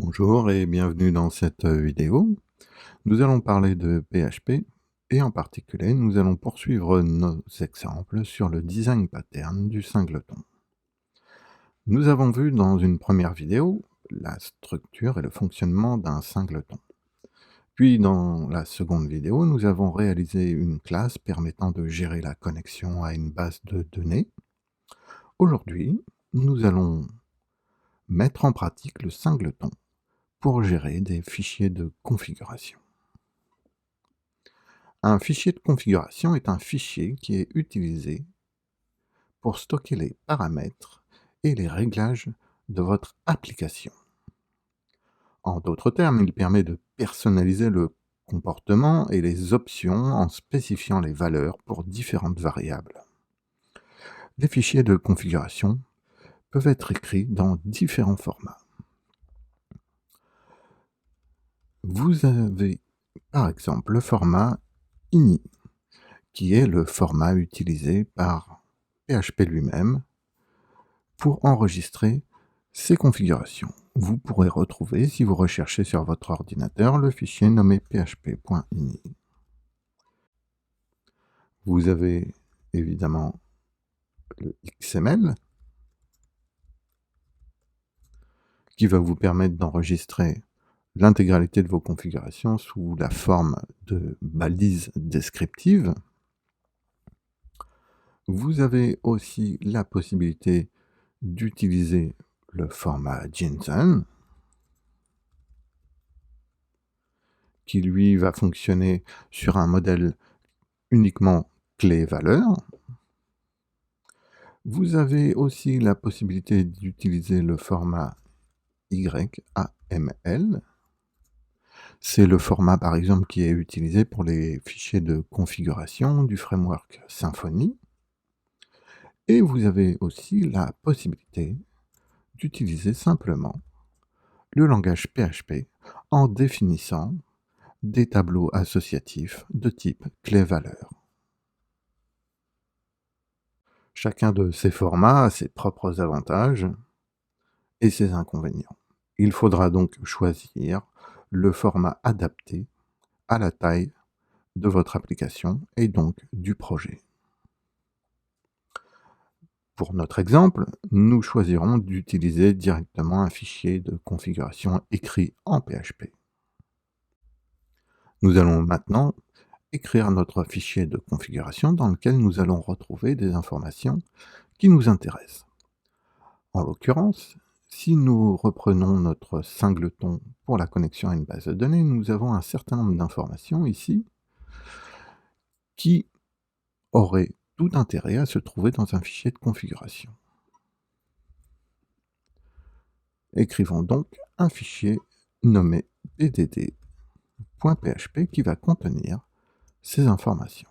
Bonjour et bienvenue dans cette vidéo. Nous allons parler de PHP et en particulier, nous allons poursuivre nos exemples sur le design pattern du singleton. Nous avons vu dans une première vidéo la structure et le fonctionnement d'un singleton. Puis dans la seconde vidéo, nous avons réalisé une classe permettant de gérer la connexion à une base de données. Aujourd'hui, nous allons mettre en pratique le singleton pour gérer des fichiers de configuration. Un fichier de configuration est un fichier qui est utilisé pour stocker les paramètres et les réglages de votre application. En d'autres termes, il permet de personnaliser le comportement et les options en spécifiant les valeurs pour différentes variables. Les fichiers de configuration peuvent être écrits dans différents formats. Vous avez par exemple le format ini, qui est le format utilisé par PHP lui-même pour enregistrer ces configurations. Vous pourrez retrouver, si vous recherchez sur votre ordinateur, le fichier nommé php.ini. Vous avez évidemment le XML qui va vous permettre d'enregistrer l'intégralité de vos configurations sous la forme de balises descriptives. Vous avez aussi la possibilité d'utiliser le format JSON, qui lui va fonctionner sur un modèle uniquement clé-valeur. Vous avez aussi la possibilité d'utiliser le format YAML. C'est le format, par exemple, qui est utilisé pour les fichiers de configuration du framework Symfony. Et vous avez aussi la possibilité d'utiliser simplement le langage PHP en définissant des tableaux associatifs de type clé-valeur. Chacun de ces formats a ses propres avantages et ses inconvénients. Il faudra donc choisir le format adapté à la taille de votre application et donc du projet. Pour notre exemple, nous choisirons d'utiliser directement un fichier de configuration écrit en PHP. Nous allons maintenant écrire notre fichier de configuration dans lequel nous allons retrouver des informations qui nous intéressent. En l'occurrence, si nous reprenons notre singleton pour la connexion à une base de données, nous avons un certain nombre d'informations ici qui auraient tout intérêt à se trouver dans un fichier de configuration. Écrivons donc un fichier nommé bdd.php qui va contenir ces informations.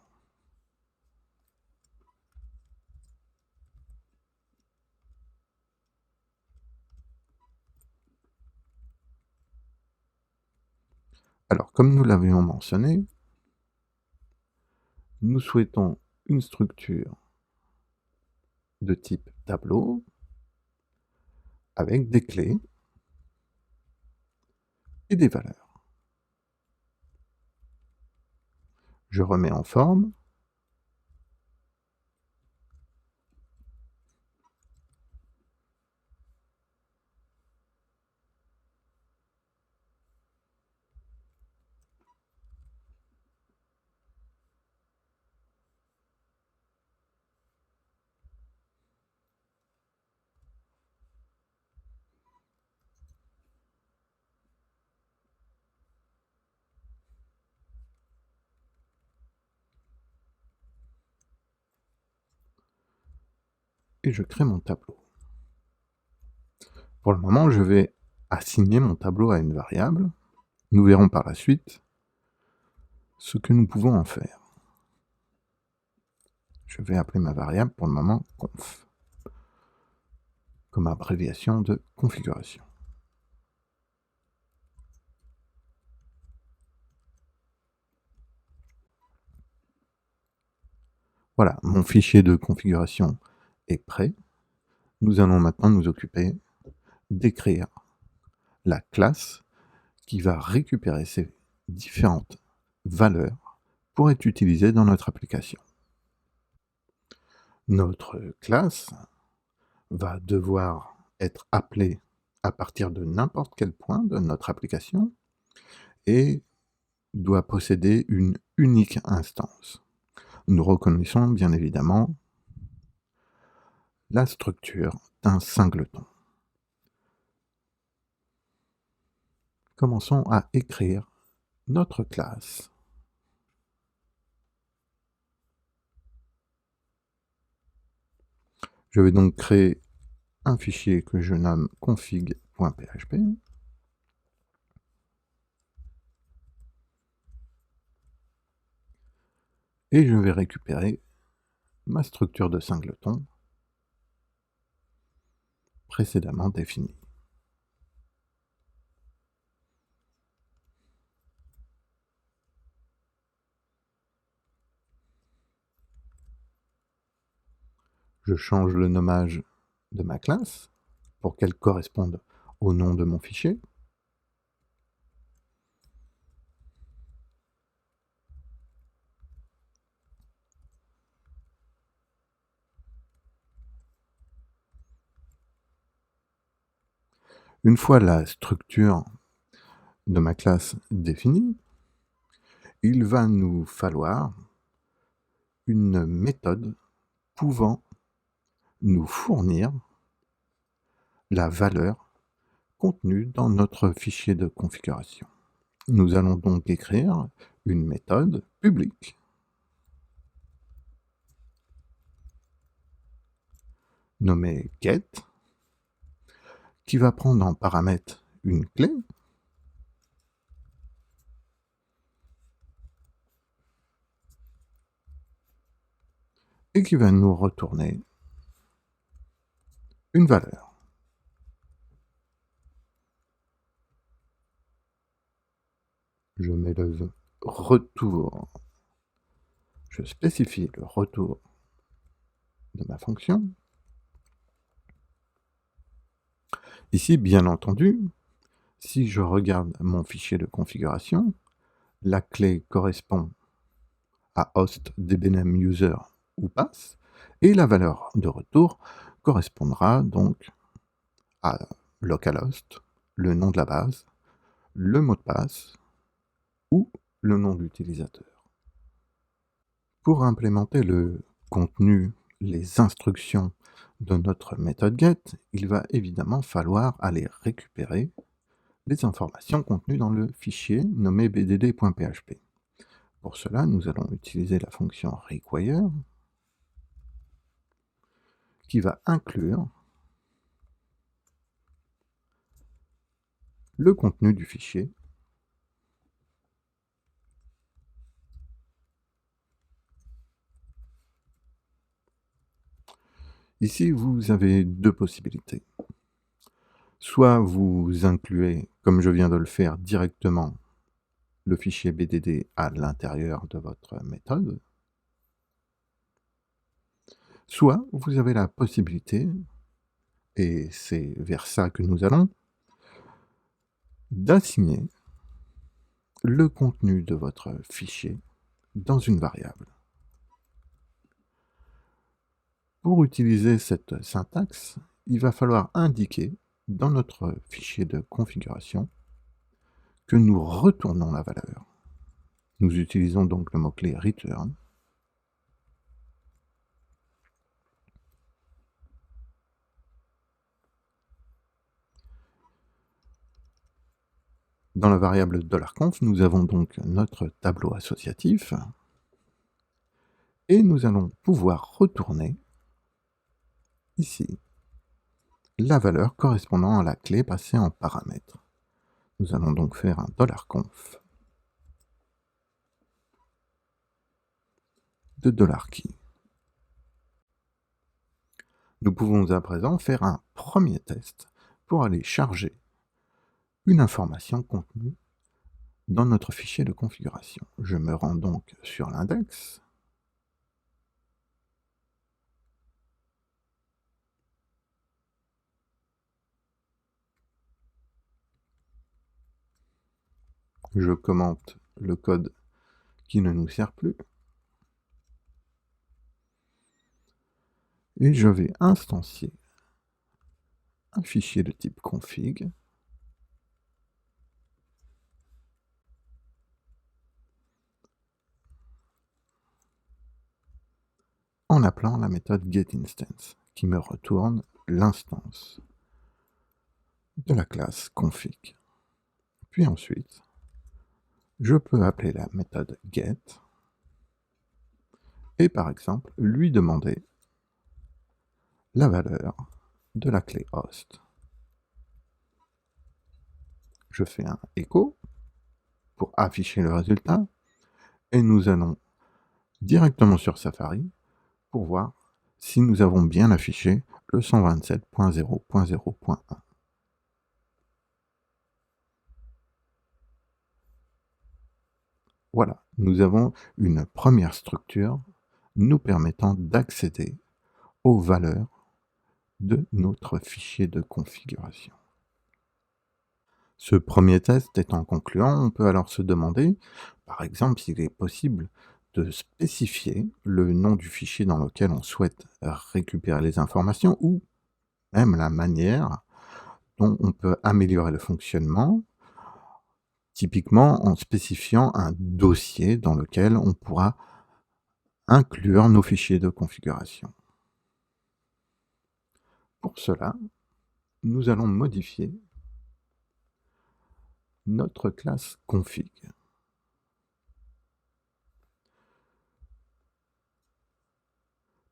Alors, comme nous l'avions mentionné, nous souhaitons une structure de type tableau avec des clés et des valeurs. Je remets en forme. Et je crée mon tableau. Pour le moment, je vais assigner mon tableau à une variable. Nous verrons par la suite ce que nous pouvons en faire. Je vais appeler ma variable pour le moment conf, comme abréviation de configuration. Voilà, mon fichier de configuration est prêt. Nous allons maintenant nous occuper d'écrire la classe qui va récupérer ces différentes valeurs pour être utilisées dans notre application. Notre classe va devoir être appelée à partir de n'importe quel point de notre application et doit posséder une unique instance. Nous reconnaissons bien évidemment la structure d'un singleton. Commençons à écrire notre classe. Je vais donc créer un fichier que je nomme config.php. Et je vais récupérer ma structure de singleton précédemment définie. Je change le nommage de ma classe pour qu'elle corresponde au nom de mon fichier. Une fois la structure de ma classe définie, il va nous falloir une méthode pouvant nous fournir la valeur contenue dans notre fichier de configuration. Nous allons donc écrire une méthode publique nommée get qui va prendre en paramètre une clé et qui va nous retourner une valeur. Je mets le retour, je spécifie le retour de ma fonction. Ici, bien entendu, si je regarde mon fichier de configuration, la clé correspond à host dbname user ou pass, et la valeur de retour correspondra donc à localhost, le nom de la base, le mot de passe ou le nom de l'utilisateur. Pour implémenter le contenu, les instructions de notre méthode get, il va évidemment falloir aller récupérer les informations contenues dans le fichier nommé bdd.php. Pour cela, nous allons utiliser la fonction require qui va inclure le contenu du fichier Ici, vous avez deux possibilités. Soit vous incluez, comme je viens de le faire, directement le fichier BDD à l'intérieur de votre méthode, soit vous avez la possibilité, et c'est vers ça que nous allons, d'assigner le contenu de votre fichier dans une variable. Pour utiliser cette syntaxe, il va falloir indiquer dans notre fichier de configuration que nous retournons la valeur. Nous utilisons donc le mot-clé return. Dans la variable $conf, nous avons donc notre tableau associatif et nous allons pouvoir retourner ici la valeur correspondant à la clé passée en paramètre. Nous allons donc faire un $conf de $key. Nous pouvons à présent faire un premier test pour aller charger une information contenue dans notre fichier de configuration. Je me rends donc sur l'index. Je commente le code qui ne nous sert plus. Et je vais instancier un fichier de type config en appelant la méthode getInstance qui me retourne l'instance de la classe config. Puis ensuite, je peux appeler la méthode get et par exemple lui demander la valeur de la clé host. Je fais un echo pour afficher le résultat et nous allons directement sur Safari pour voir si nous avons bien affiché le 127.0.0.1. Voilà, nous avons une première structure nous permettant d'accéder aux valeurs de notre fichier de configuration. Ce premier test étant concluant, on peut alors se demander, par exemple, s'il est possible de spécifier le nom du fichier dans lequel on souhaite récupérer les informations ou même la manière dont on peut améliorer le fonctionnement, typiquement en spécifiant un dossier dans lequel on pourra inclure nos fichiers de configuration. Pour cela, nous allons modifier notre classe config.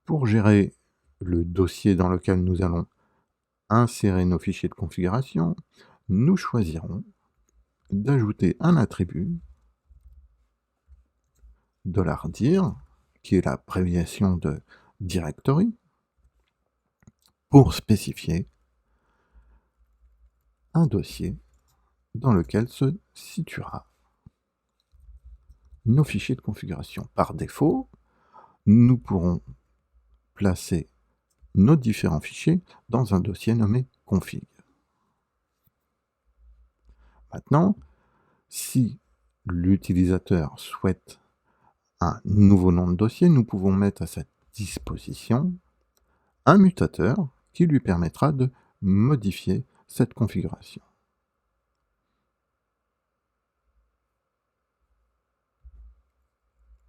Pour gérer le dossier dans lequel nous allons insérer nos fichiers de configuration, nous choisirons d'ajouter un attribut $dir, qui est l'abréviation de directory, pour spécifier un dossier dans lequel se situera nos fichiers de configuration. Par défaut, nous pourrons placer nos différents fichiers dans un dossier nommé config. Maintenant, si l'utilisateur souhaite un nouveau nom de dossier, nous pouvons mettre à sa disposition un mutateur qui lui permettra de modifier cette configuration.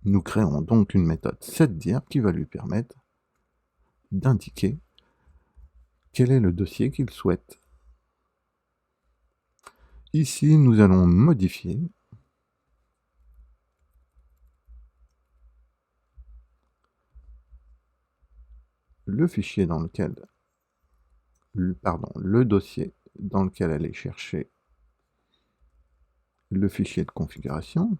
Nous créons donc une méthode setDir qui va lui permettre d'indiquer quel est le dossier qu'il souhaite. Ici, nous allons modifier le fichier dans lequel, le dossier dans lequel aller chercher le fichier de configuration.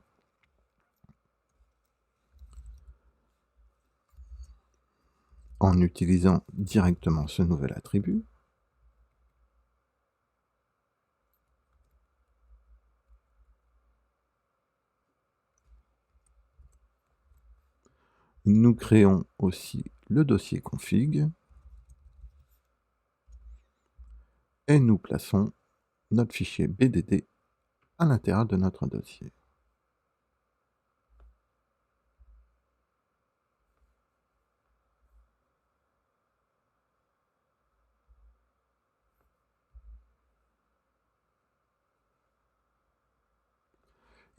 En utilisant directement ce nouvel attribut. Nous créons aussi le dossier config et nous plaçons notre fichier BDD à l'intérieur de notre dossier.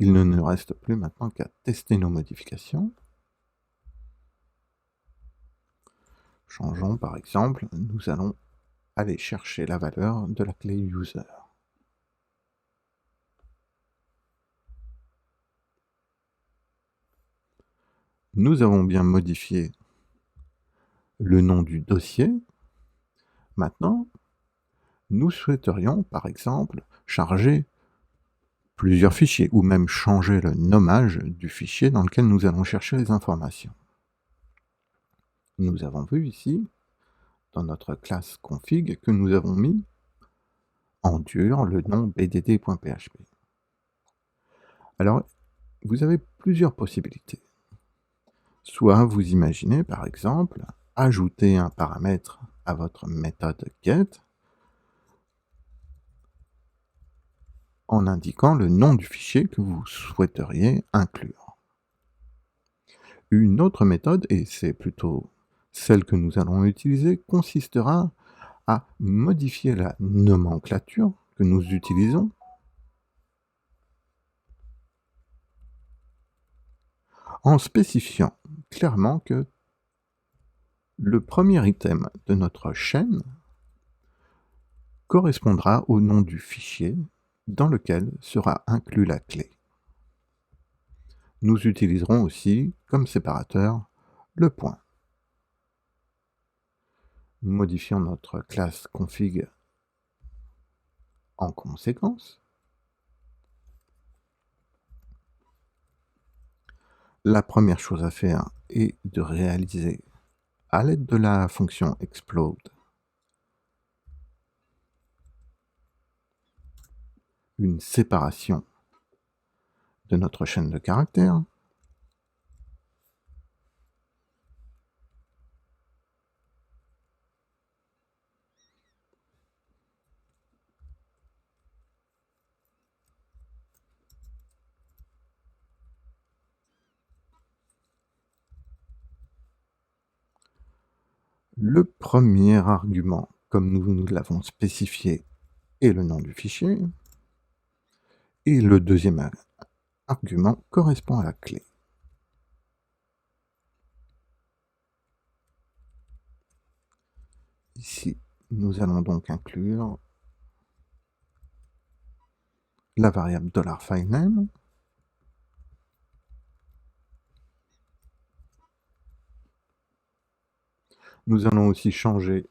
Il ne nous reste plus maintenant qu'à tester nos modifications. Changeons par exemple, nous allons aller chercher la valeur de la clé user. Nous avons bien modifié le nom du dossier. Maintenant, nous souhaiterions par exemple charger plusieurs fichiers, ou même changer le nommage du fichier dans lequel nous allons chercher les informations. Nous avons vu ici, dans notre classe config, que nous avons mis en dur le nom bdd.php. Alors, vous avez plusieurs possibilités. Soit vous imaginez, par exemple, ajouter un paramètre à votre méthode get, en indiquant le nom du fichier que vous souhaiteriez inclure. Une autre méthode, et c'est plutôt celle que nous allons utiliser, consistera à modifier la nomenclature que nous utilisons en spécifiant clairement que le premier item de notre chaîne correspondra au nom du fichier dans lequel sera inclus la clé. Nous utiliserons aussi comme séparateur le point. Nous modifions notre classe config en conséquence. La première chose à faire est de réaliser, à l'aide de la fonction explode, une séparation de notre chaîne de caractères. Le premier argument, comme nous l'avons spécifié, est le nom du fichier, et le deuxième argument correspond à la clé. Ici, nous allons donc inclure la variable $filename, nous allons aussi changer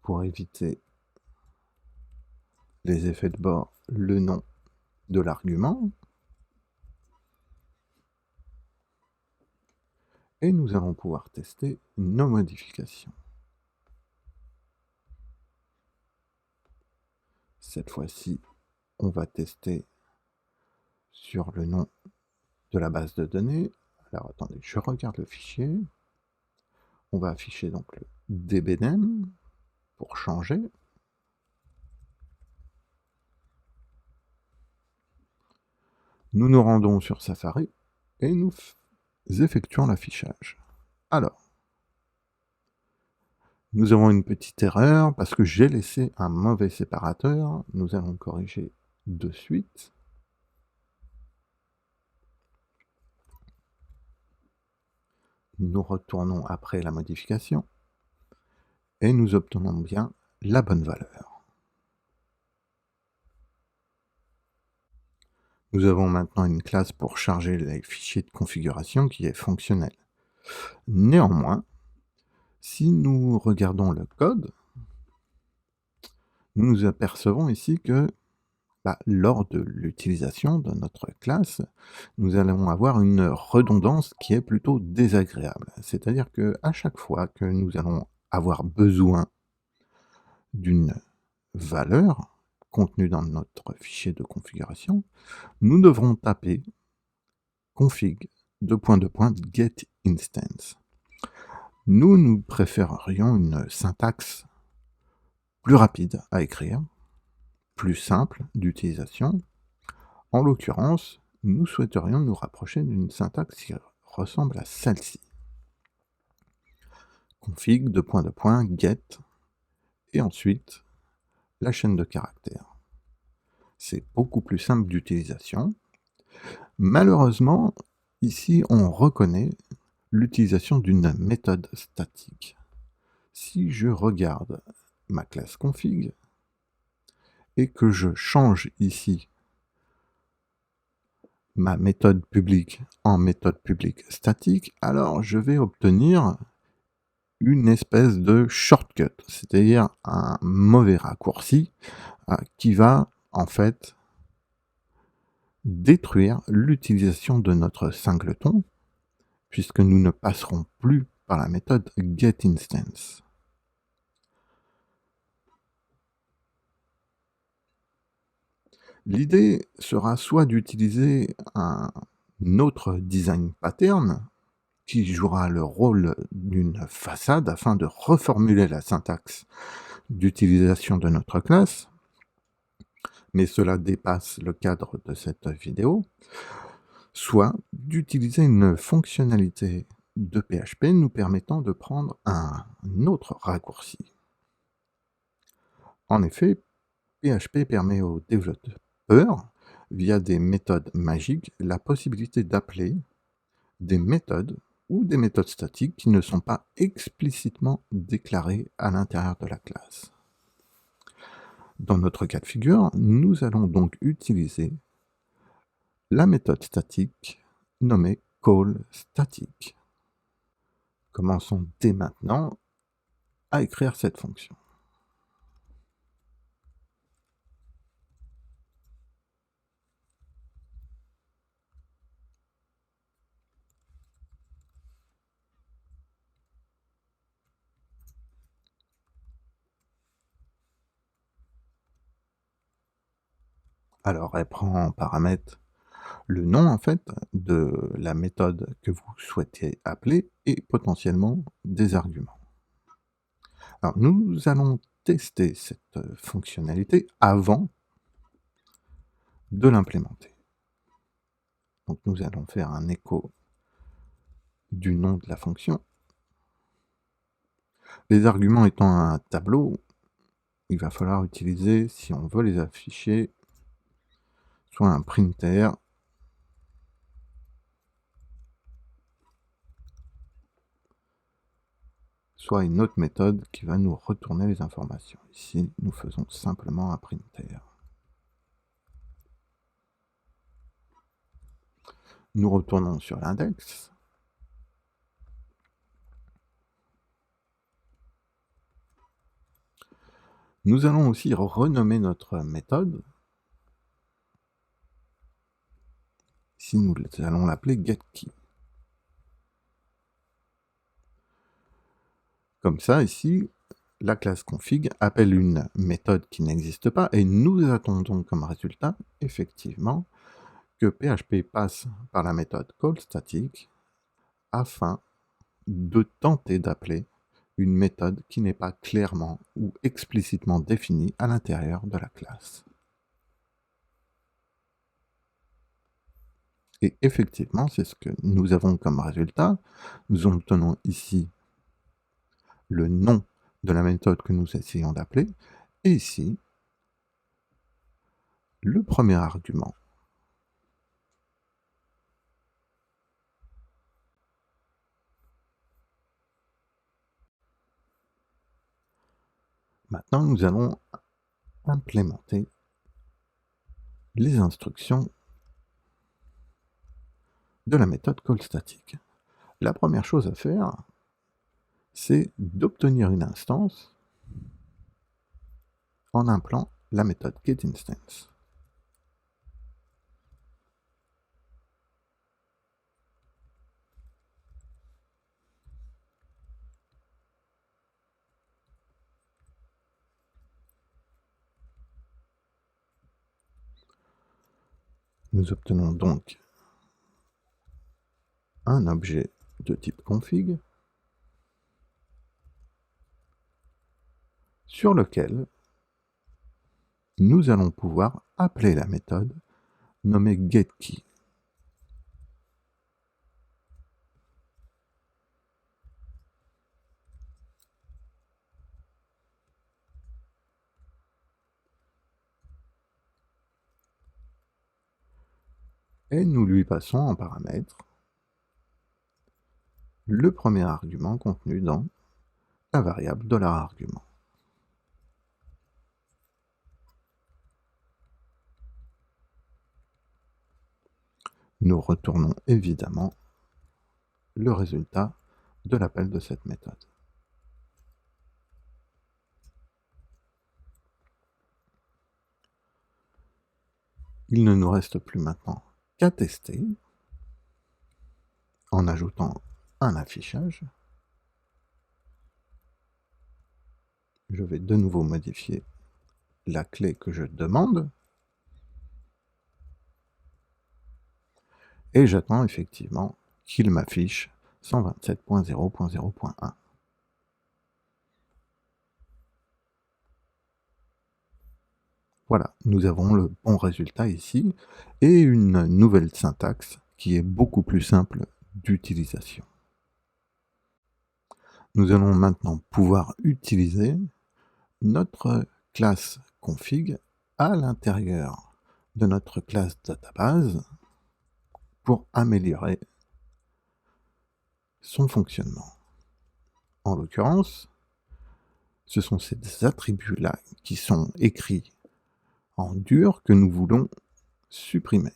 pour éviter les effets de bord le nom de l'argument, et nous allons pouvoir tester nos modifications. Cette fois-ci, on va tester sur le nom de la base de données. Alors attendez, je regarde le fichier. On va afficher donc le dbname pour changer. Nous nous rendons sur Safari et nous effectuons l'affichage. Alors, nous avons une petite erreur parce que j'ai laissé un mauvais séparateur. Nous allons corriger de suite. Nous retournons après la modification et nous obtenons bien la bonne valeur. Nous avons maintenant une classe pour charger les fichiers de configuration qui est fonctionnelle. Néanmoins, si nous regardons le code, nous nous apercevons ici que lors de l'utilisation de notre classe, nous allons avoir une redondance qui est plutôt désagréable. C'est-à-dire qu'à chaque fois que nous allons avoir besoin d'une valeur contenue dans notre fichier de configuration, nous devrons taper config ::get_instance. Nous préférerions une syntaxe plus rapide à écrire, plus simple d'utilisation. En l'occurrence, nous souhaiterions nous rapprocher d'une syntaxe qui ressemble à celle-ci. Config ::get et ensuite la chaîne de caractères. C'est beaucoup plus simple d'utilisation. Malheureusement, ici on reconnaît l'utilisation d'une méthode statique. Si je regarde ma classe config et que je change ici ma méthode publique en méthode publique statique, alors je vais obtenir une espèce de shortcut, c'est-à-dire un mauvais raccourci qui va en fait détruire l'utilisation de notre singleton, puisque nous ne passerons plus par la méthode getInstance. L'idée sera soit d'utiliser un autre design pattern qui jouera le rôle d'une façade afin de reformuler la syntaxe d'utilisation de notre classe, mais cela dépasse le cadre de cette vidéo, soit d'utiliser une fonctionnalité de PHP nous permettant de prendre un autre raccourci. En effet, PHP permet aux développeurs, via des méthodes magiques, la possibilité d'appeler des méthodes ou des méthodes statiques qui ne sont pas explicitement déclarées à l'intérieur de la classe. Dans notre cas de figure, nous allons donc utiliser la méthode statique nommée callStatic. Commençons dès maintenant à écrire cette fonction. Alors, elle prend en paramètre le nom, en fait, de la méthode que vous souhaitez appeler et potentiellement des arguments. Alors, nous allons tester cette fonctionnalité avant de l'implémenter. Donc, nous allons faire un écho du nom de la fonction. Les arguments étant un tableau, il va falloir utiliser, si on veut les afficher, soit un printer, soit une autre méthode qui va nous retourner les informations. Ici, nous faisons simplement un printer. Nous retournons sur l'index. Nous allons aussi renommer notre méthode. Ici, nous allons l'appeler getKey. Comme ça, ici, la classe config appelle une méthode qui n'existe pas et nous attendons comme résultat, effectivement, que PHP passe par la méthode callStatic afin de tenter d'appeler une méthode qui n'est pas clairement ou explicitement définie à l'intérieur de la classe. Et effectivement, c'est ce que nous avons comme résultat. Nous obtenons ici le nom de la méthode que nous essayons d'appeler, et ici, le premier argument. Maintenant, nous allons implémenter les instructions de la méthode callStatic. La première chose à faire, c'est d'obtenir une instance en appelant la méthode getInstance. Nous obtenons donc un objet de type config sur lequel nous allons pouvoir appeler la méthode nommée getKey. Et nous lui passons en paramètre le premier argument contenu dans la variable $argument. Nous retournons évidemment le résultat de l'appel de cette méthode. Il ne nous reste plus maintenant qu'à tester en ajoutant un affichage. Je vais de nouveau modifier la clé que je demande. Et j'attends effectivement qu'il m'affiche 127.0.0.1. Voilà, nous avons le bon résultat ici et une nouvelle syntaxe qui est beaucoup plus simple d'utilisation. Nous allons maintenant pouvoir utiliser notre classe config à l'intérieur de notre classe database pour améliorer son fonctionnement. En l'occurrence, ce sont ces attributs-là qui sont écrits en dur que nous voulons supprimer.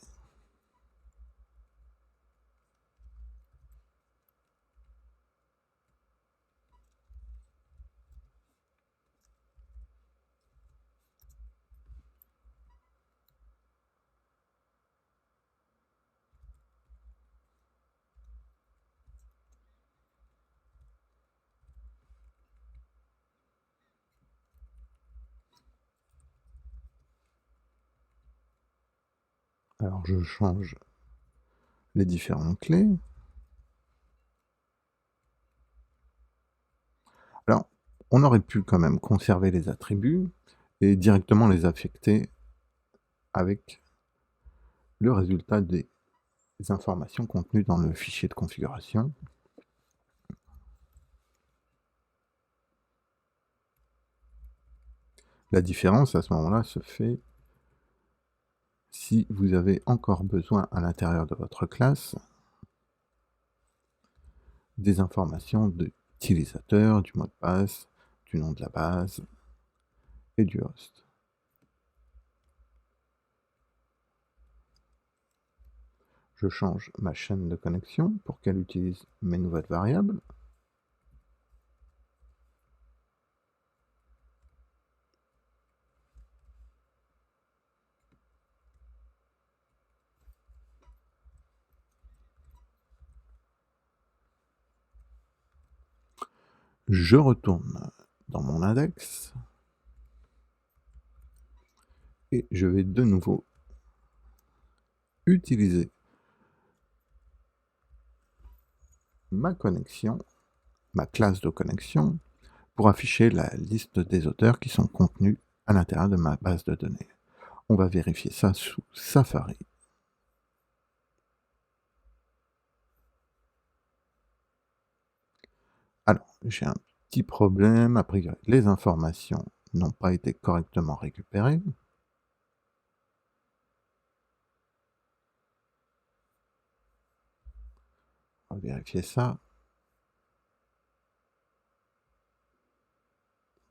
Alors je change les différentes clés. Alors, on aurait pu quand même conserver les attributs et directement les affecter avec le résultat des informations contenues dans le fichier de configuration. La différence à ce moment-là se fait si vous avez encore besoin à l'intérieur de votre classe des informations d'utilisateur, du mot de passe, du nom de la base et du host. Je change ma chaîne de connexion pour qu'elle utilise mes nouvelles variables. Je retourne dans mon index et je vais de nouveau utiliser ma connexion, ma classe de connexion, pour afficher la liste des auteurs qui sont contenus à l'intérieur de ma base de données. On va vérifier ça sous Safari. Alors, j'ai un petit problème, a priori les informations n'ont pas été correctement récupérées. On va vérifier ça.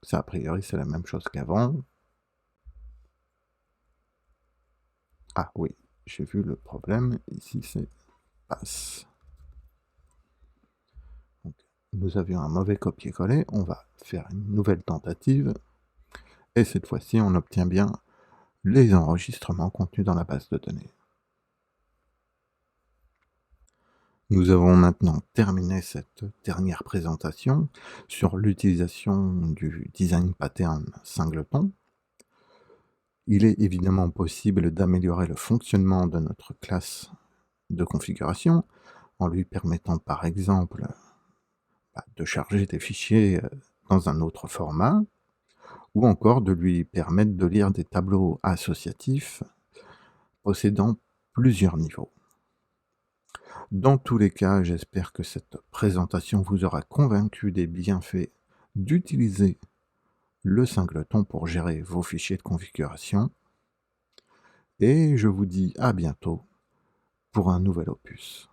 Ça, a priori, c'est la même chose qu'avant. Ah oui, j'ai vu le problème. Ici, c'est passe. Donc, nous avions un mauvais copier-coller. On va faire une nouvelle tentative. Et cette fois-ci, on obtient bien les enregistrements contenus dans la base de données. Nous avons maintenant terminé cette dernière présentation sur l'utilisation du design pattern singleton. Il est évidemment possible d'améliorer le fonctionnement de notre classe de configuration en lui permettant par exemple de charger des fichiers dans un autre format ou encore de lui permettre de lire des tableaux associatifs possédant plusieurs niveaux. Dans tous les cas, j'espère que cette présentation vous aura convaincu des bienfaits d'utiliser le singleton pour gérer vos fichiers de configuration. Et je vous dis à bientôt pour un nouvel opus.